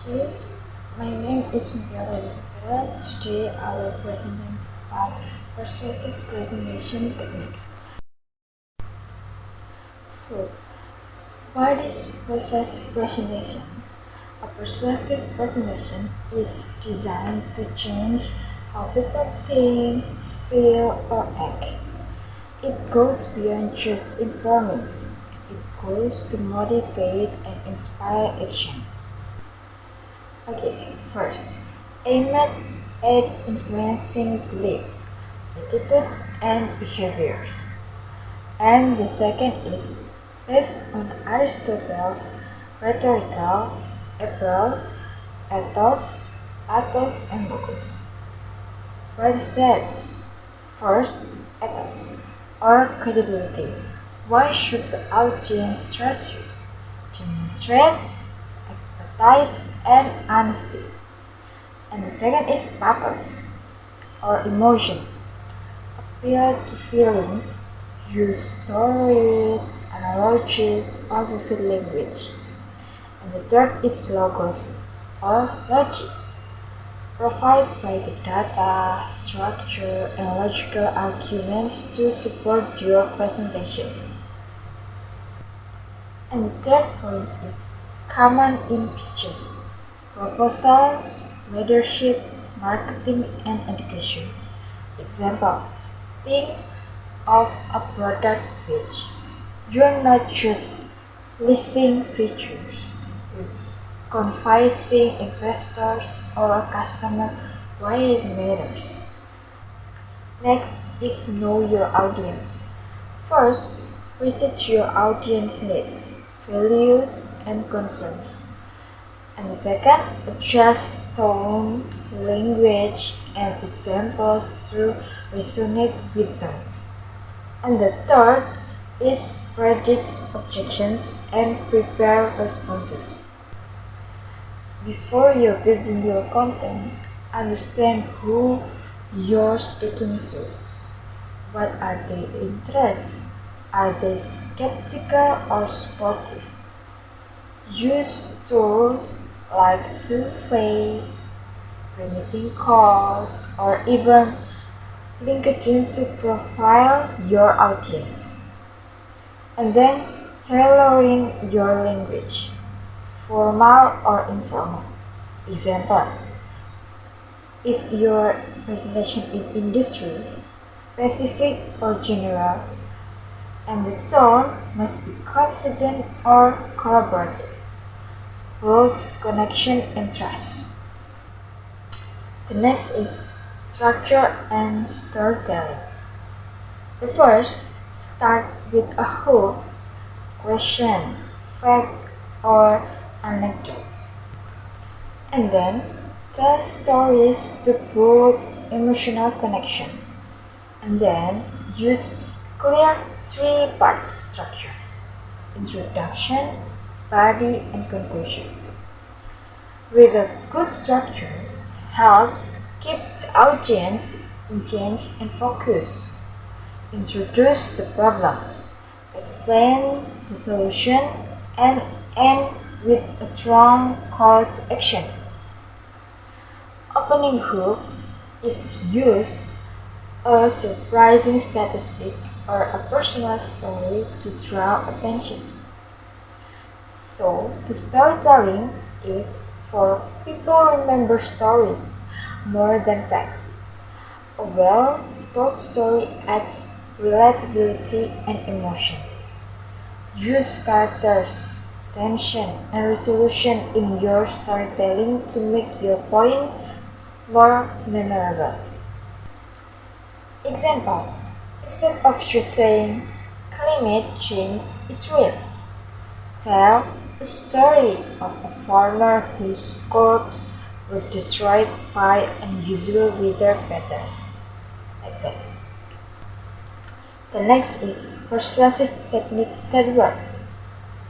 Okay, my name is Muthiah. Today I will present about persuasive presentation techniques. So, what is persuasive presentation? A persuasive presentation is designed to change how people think, feel, or act. It goes beyond just informing. It goes to motivate and inspire action. Okay, first, aim at influencing beliefs, attitudes, and behaviors. And the second is based on Aristotle's rhetorical approach, ethos, and logos. What is that? First, ethos, or credibility. Why should the audience trust you? Demonstrate expertise and honesty. And the second is pathos, or emotion. Appeal to feelings, use stories, analogies, or vivid language. And the third is logos, or logic. Provide by the data, structure, and logical arguments to support your presentation. And the third point is common in pitches, proposals, leadership, marketing, and education. Example, think of a product pitch. You're not just listing features, you're convincing investors or customers why it matters. Next is know your audience. First, research your audience needs, values, and concerns. And the second, adjust tone, language, and examples to resonate with them. And the third is predict objections and prepare responses. Before you building your content, understand who you're speaking to. What are their interests? Are they skeptical or supportive? Use tools like surveys, meeting calls, or even LinkedIn to profile your audience. And then tailoring your language, formal or informal. Examples: if your presentation is industry, specific or general, and the tone must be confident or collaborative. Builds connection and trust. The next is structure and storytelling. The first, start with a hook, question, fact, or anecdote. And then tell stories to build emotional connection. And then use clear three-part structure: introduction, body, and conclusion. With a good structure, helps keep the audience engaged and focused. Introduce the problem, explain the solution, and end with a strong call to action. Opening hook is used a surprising statistic or a personal story to draw attention. So, the storytelling is for people remember stories more than facts. A well-told story adds relatability and emotion. Use characters, tension, and resolution in your storytelling to make your point more memorable. Example: instead of just saying climate change is real, tell a story of a farmer whose crops were destroyed by unusual weather patterns. Like that. The next is persuasive technique that work.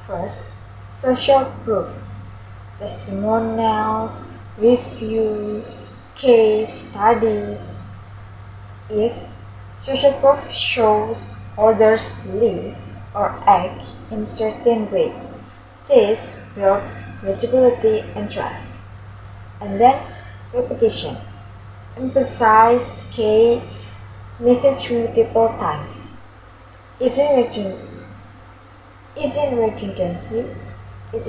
First, social proof, testimonials, reviews, case studies. Is social proof shows others live or act in a certain way. This builds credibility and trust. And then repetition. Emphasize key message multiple times. Isn't redundancy. It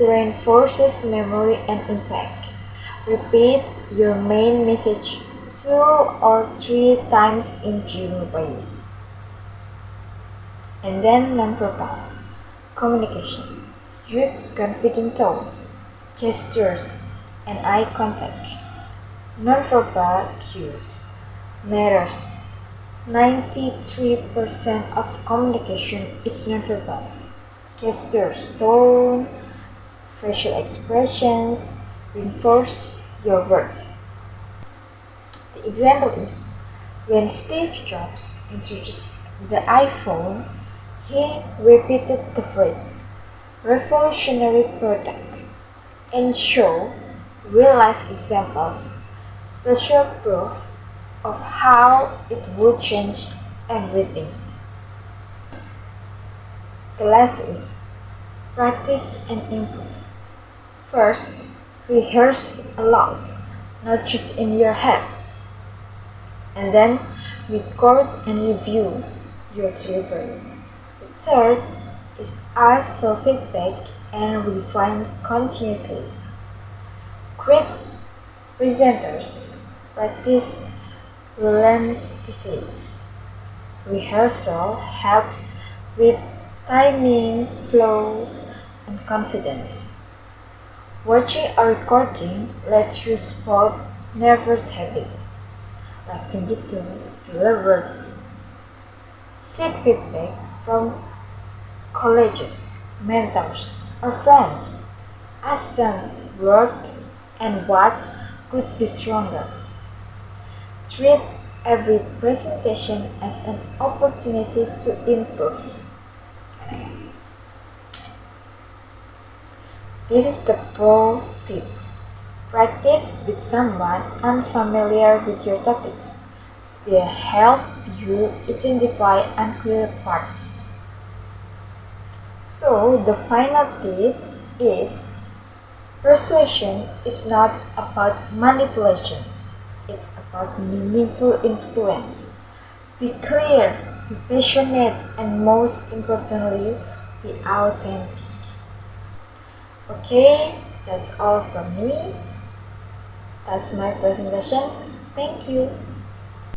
reinforces memory and impact. Repeat your main message 2 or 3 times in given ways. And then nonverbal communication. Use confident tone, gestures, and eye contact. Nonverbal cues matters. 93% of communication is nonverbal. Gestures, tone, facial expressions reinforce your words. The example is when Steve Jobs introduced the iPhone, he repeated the phrase revolutionary product and showed real life examples, social proof of how it would change everything. The last is practice and improve. First, rehearse aloud, not just in your head. And then record and review your delivery. The third is ask for feedback and refine continuously. Great presenters practice relentlessly. Rehearsal helps with timing, flow, and confidence. Watching a recording lets you spot nervous habits like fidgetiness, filler words. Seek feedback from colleagues, mentors, or friends. Ask them what and what could be stronger. Treat every presentation as an opportunity to improve. This is the pro tip. Practice with someone unfamiliar with your topics. They help you identify unclear parts. So, the final tip is persuasion is not about manipulation, it's about meaningful influence. Be clear, be passionate, and most importantly, be authentic. Okay, that's all from me. That's my presentation. Thank you.